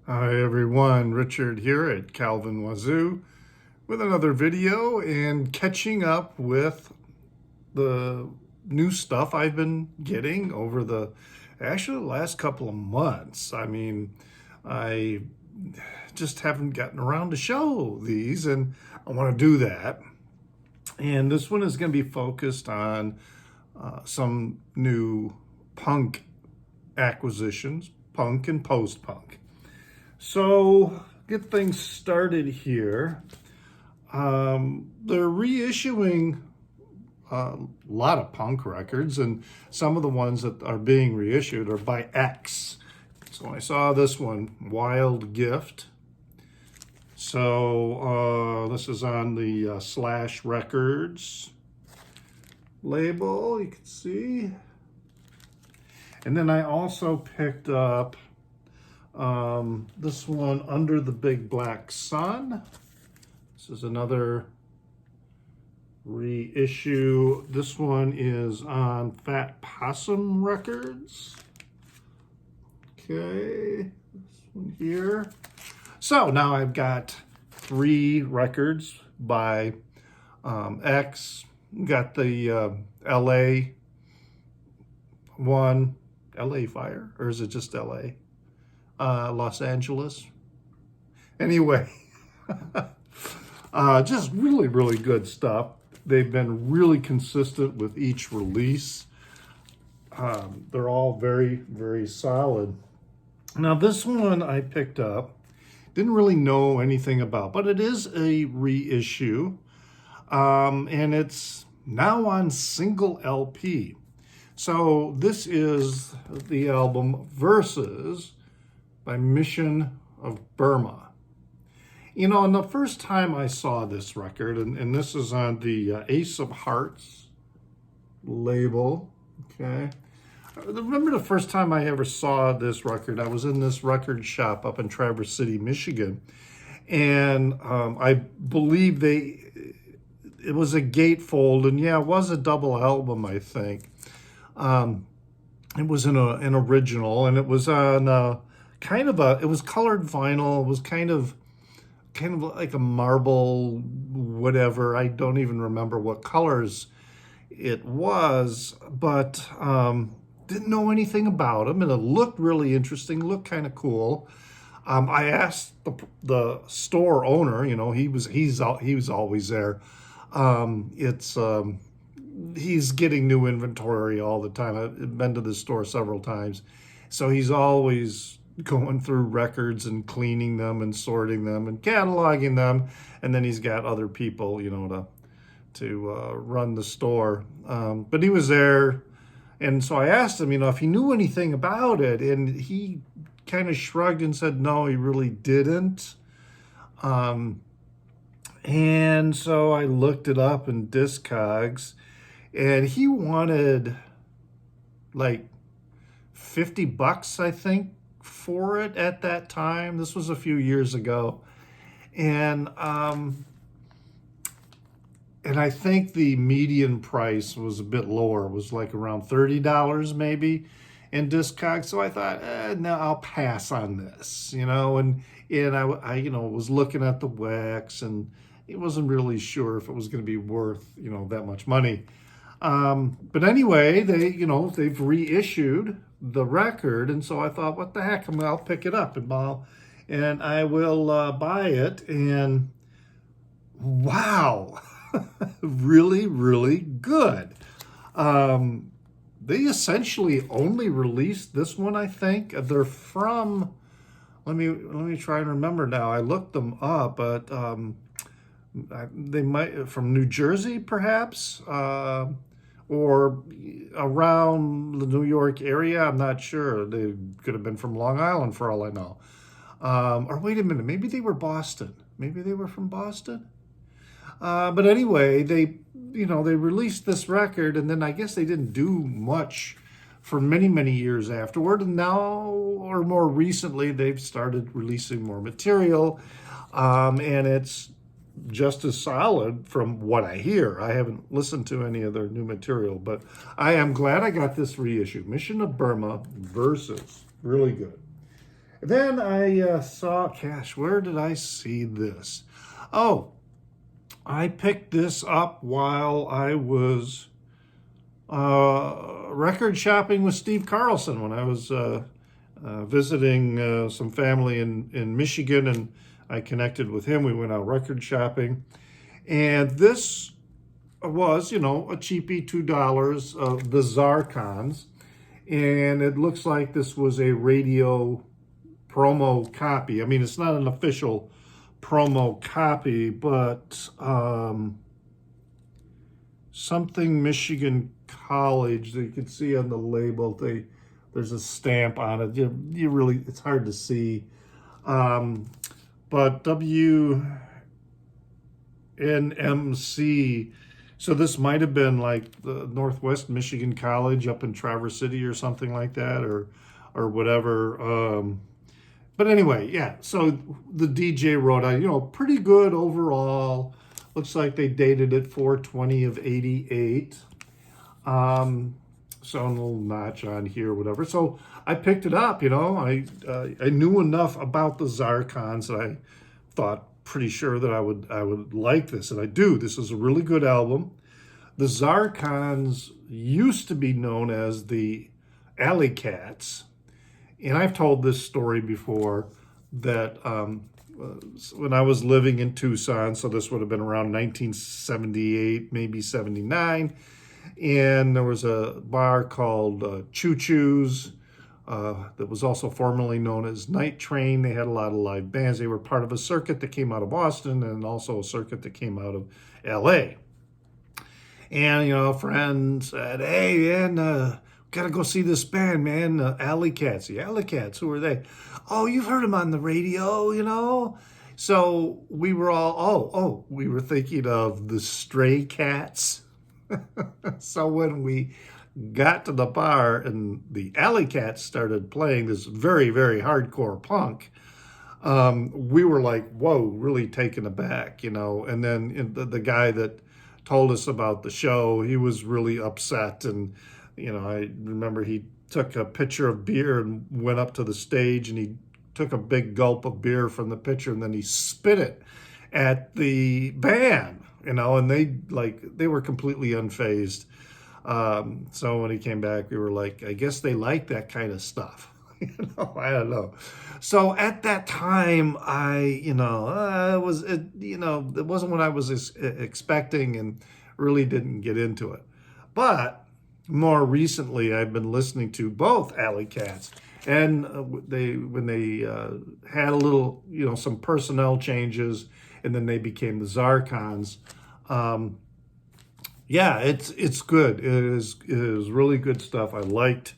Hi everyone, Richard here at Calvin Wazoo with another video and catching up with the new stuff I've been getting over the last couple of months. I just haven't gotten around to show these and I want to do that. And this one is going to be focused on some new punk acquisitions, punk and post-punk. So, get things started here. They're reissuing a lot of punk records, and some of the ones that are being reissued are by X. So I saw this one, Wild Gift. So this is on the Slash Records label, you can see. And then I also picked up this one, Under the Big Black Sun. This is another reissue. This one is on Fat Possum Records. Okay, this one here. So now I've got 3 records by X. Got the LA one, LA Fire, or is it just LA? Los Angeles. Anyway, just really good stuff. They've been really consistent with each release. They're all very solid. Now this one I picked up, didn't really know anything about, but it is a reissue, and it's now on single LP. So this is the album Versus by Mission of Burma. You know, and the first time I saw this record, and this is on the Ace of Hearts label, okay? I remember the first time I ever saw this record, I was in this record shop up in Traverse City, Michigan, and I believe it was a gatefold, and yeah, it was a double album, I think. It was an original, and it was on it was colored vinyl. It was kind of like a marble, whatever. I don't even remember what colors it was, but didn't know anything about them, and it looked really interesting, looked kind of cool. I asked the store owner, you know, he was always there. He's getting new inventory all the time. I've been to the store several times, so he's always going through records and cleaning them and sorting them and cataloging them, and then he's got other people, you know, to run the store. But he was there, and so I asked him, you know, if he knew anything about it, and he kind of shrugged and said no, he really didn't. And so I looked it up in Discogs, and he wanted like $50, I think, for it at that time. This was a few years ago. And I think the median price was a bit lower. It was like around $30 maybe in Discogs. So I thought, no, I'll pass on this, you know. And I you know, was looking at the wax, and it wasn't really sure if it was going to be worth, you know, that much money. But anyway, they've reissued the record, and so I thought, what the heck, I'll pick it up and I will buy it. And wow, really good. They essentially only released this one, I think. They're from, let me try and remember now. I looked them up, but they might from New Jersey, perhaps, or around the New York area. I'm not sure. They could have been from Long Island for all I know. Or wait a minute, maybe they were Boston. Maybe they were from Boston. But anyway, they released this record, and then I guess they didn't do much for many years afterward. And now, or more recently, they've started releasing more material, and it's just as solid from what I hear. I haven't listened to any of their new material, but I am glad I got this reissue. Mission of Burma Versus, really good. Then I saw, gosh, where did I see this? Oh, I picked this up while I was record shopping with Steve Carlson when I was visiting some family in Michigan, and I connected with him. We went out record shopping, and this was, a cheapie, $2 of the Zarkons, and it looks like this was a radio promo copy. I mean, it's not an official promo copy, but something Michigan College. You can see on the label, there's a stamp on it. You really, it's hard to see. But WNMC. So this might have been like the Northwest Michigan College up in Traverse City or something like that, or whatever. But anyway, yeah. So the DJ wrote out, pretty good overall. Looks like they dated it 4/20 of 88. So a little notch on here, whatever. So I picked it up. I knew enough about the Zarkons that I thought pretty sure that I would like this, and I do. This is a really good album. The Zarkons used to be known as the Alley Cats, and I've told this story before that when I was living in Tucson, so this would have been around 1978, maybe 79, and there was a bar called Choo Choo's that was also formerly known as Night Train. They had a lot of live bands. They were part of a circuit that came out of Boston and also a circuit that came out of LA. And, a friend said, hey, man, gotta go see this band, man, Alley Cats. The Alley Cats, who are they? Oh, you've heard them on the radio, So we were all, we were thinking of the Stray Cats. So when we got to the bar and the Alley Cats started playing this very, very hardcore punk, we were like, whoa, really taken aback, And then the guy that told us about the show, he was really upset. And, I remember he took a pitcher of beer and went up to the stage, and he took a big gulp of beer from the pitcher, and then he spit it at the band, and they were completely unfazed. So when he came back, we were like, I guess they like that kind of stuff. I don't know. So at that time, it wasn't what I was expecting, and really didn't get into it. But more recently, I've been listening to both Alley Cats, and when they had a little, some personnel changes, and then they became the Zarkons. Yeah, it's good. It is really good stuff. I liked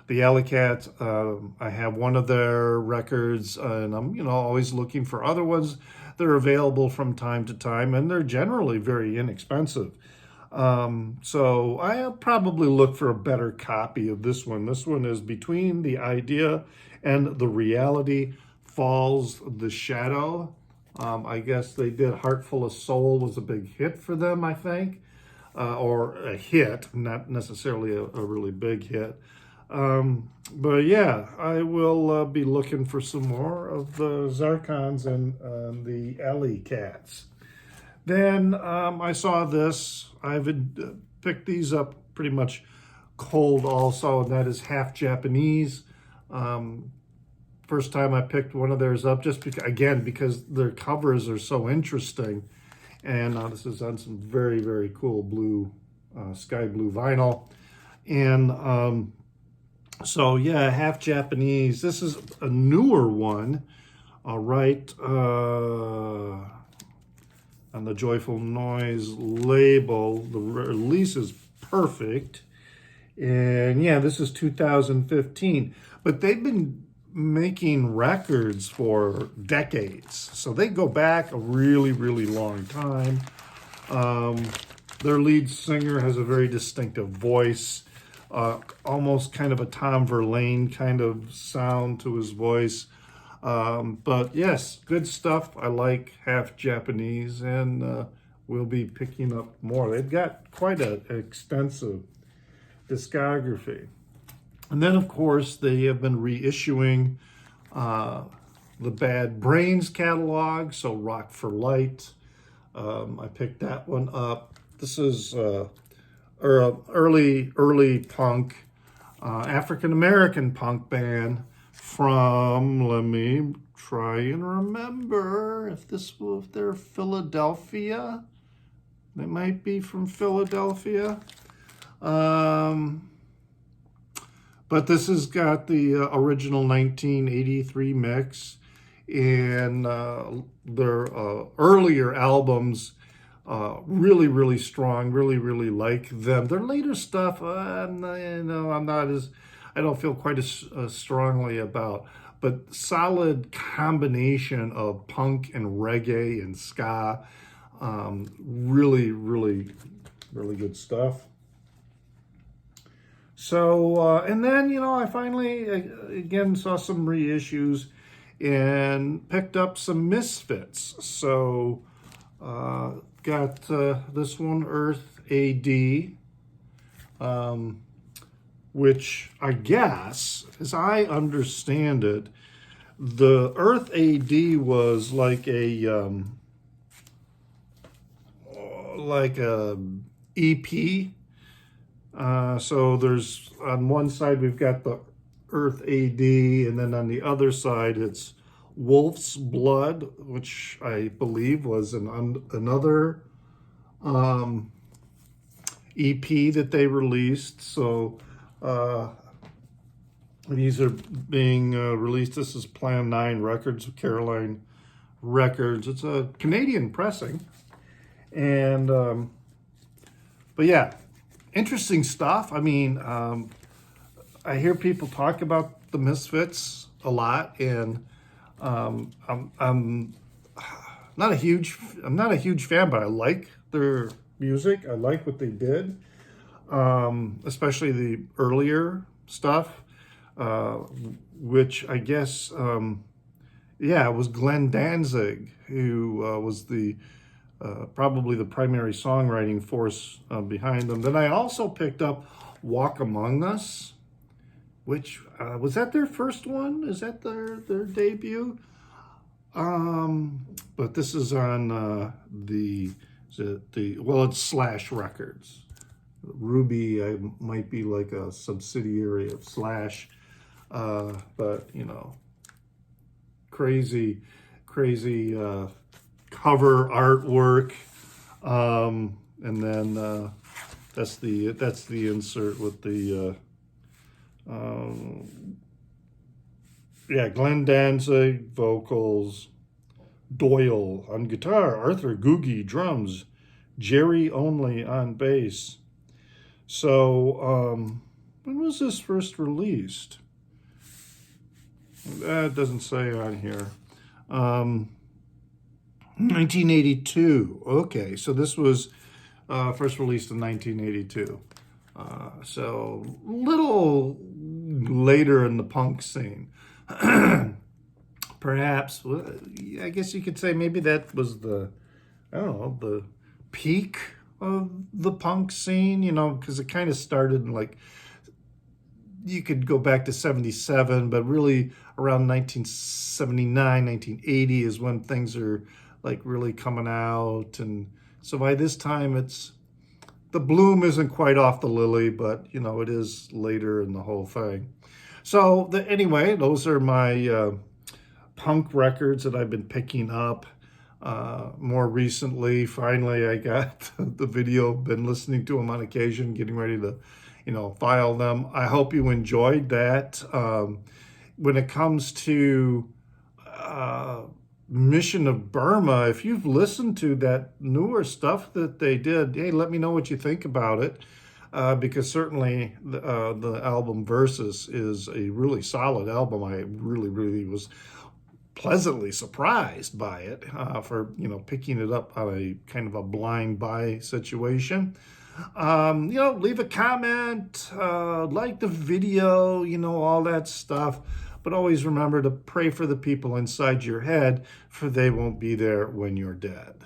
the Alley Cats. I have one of their records, and I'm always looking for other ones. They're available from time to time, and they're generally very inexpensive. So I'll probably look for a better copy of this one. This one is Between the Idea and the Reality Falls the Shadow. I guess they did Heartful of Soul was a big hit for them, I think. Or a hit, not necessarily a really big hit. But yeah, I will be looking for some more of the Zarkons and the Alley Cats. Then I saw this. I've picked these up pretty much cold also, and that is Half Japanese. First time I picked one of theirs up, just because their covers are so interesting. And this is on some very, very cool blue, sky blue vinyl. And so, yeah, Half Japanese. This is a newer one, right on the Joyful Noise label. The release is perfect. And, yeah, this is 2015. But they've been making records for decades. So they go back a really, really long time. Their lead singer has a very distinctive voice, almost kind of a Tom Verlaine kind of sound to his voice. But yes, good stuff. I like Half Japanese, and we'll be picking up more. They've got quite an extensive discography. And then, of course, they have been reissuing the Bad Brains catalog, so Rock for Light. I picked that one up. This is early punk, African-American punk band from, let me try and remember if they're Philadelphia. They might be from Philadelphia. But this has got the original 1983 mix, and their earlier albums, really strong, really like them. Their later stuff, I don't feel quite as strongly about, but solid combination of punk and reggae and ska. Really good stuff. So, and then, I finally, again, saw some reissues and picked up some Misfits. So, got this one, Earth AD, which I guess, as I understand it, the Earth AD was like a EP. So there's, on one side we've got the Earth AD, and then on the other side it's Wolf's Blood, which I believe was another EP that they released. So these are being released. This is Plan 9 Records, Caroline Records. It's a Canadian pressing. And, but yeah, interesting stuff. I mean, I hear people talk about the Misfits a lot, and I'm not a huge fan, but I like their music. I like what they did, especially the earlier stuff, which I guess, it was Glenn Danzig who was probably the primary songwriting force behind them. Then I also picked up Walk Among Us, which was that their first one? Is that their debut? But this is on it's Slash Records. Ruby might be like a subsidiary of Slash, but crazy cover artwork, and then that's the insert with the Glenn Danzig vocals, Doyle on guitar, Arthur Googie drums, Jerry Only on bass. So when was this first released? That doesn't say on here. 1982. Okay, so this was first released in 1982. So little later in the punk scene. Perhaps, I guess you could say maybe that was the peak of the punk scene, because it kind of started in, like, you could go back to 77, but really around 1979, 1980 is when things are like really coming out. And so by this time, the bloom isn't quite off the lily, but it is later in the whole thing. So anyway, those are my punk records that I've been picking up more recently. Finally, I got the video, been listening to them on occasion, getting ready to file them. I hope you enjoyed that. When it comes to Mission of Burma, if you've listened to that newer stuff that they did, hey, let me know what you think about it, because certainly the album Versus is a really solid album. I really was pleasantly surprised by it for picking it up on a kind of a blind buy situation. Leave a comment, like the video, all that stuff. But always remember to pray for the people inside your head, for they won't be there when you're dead.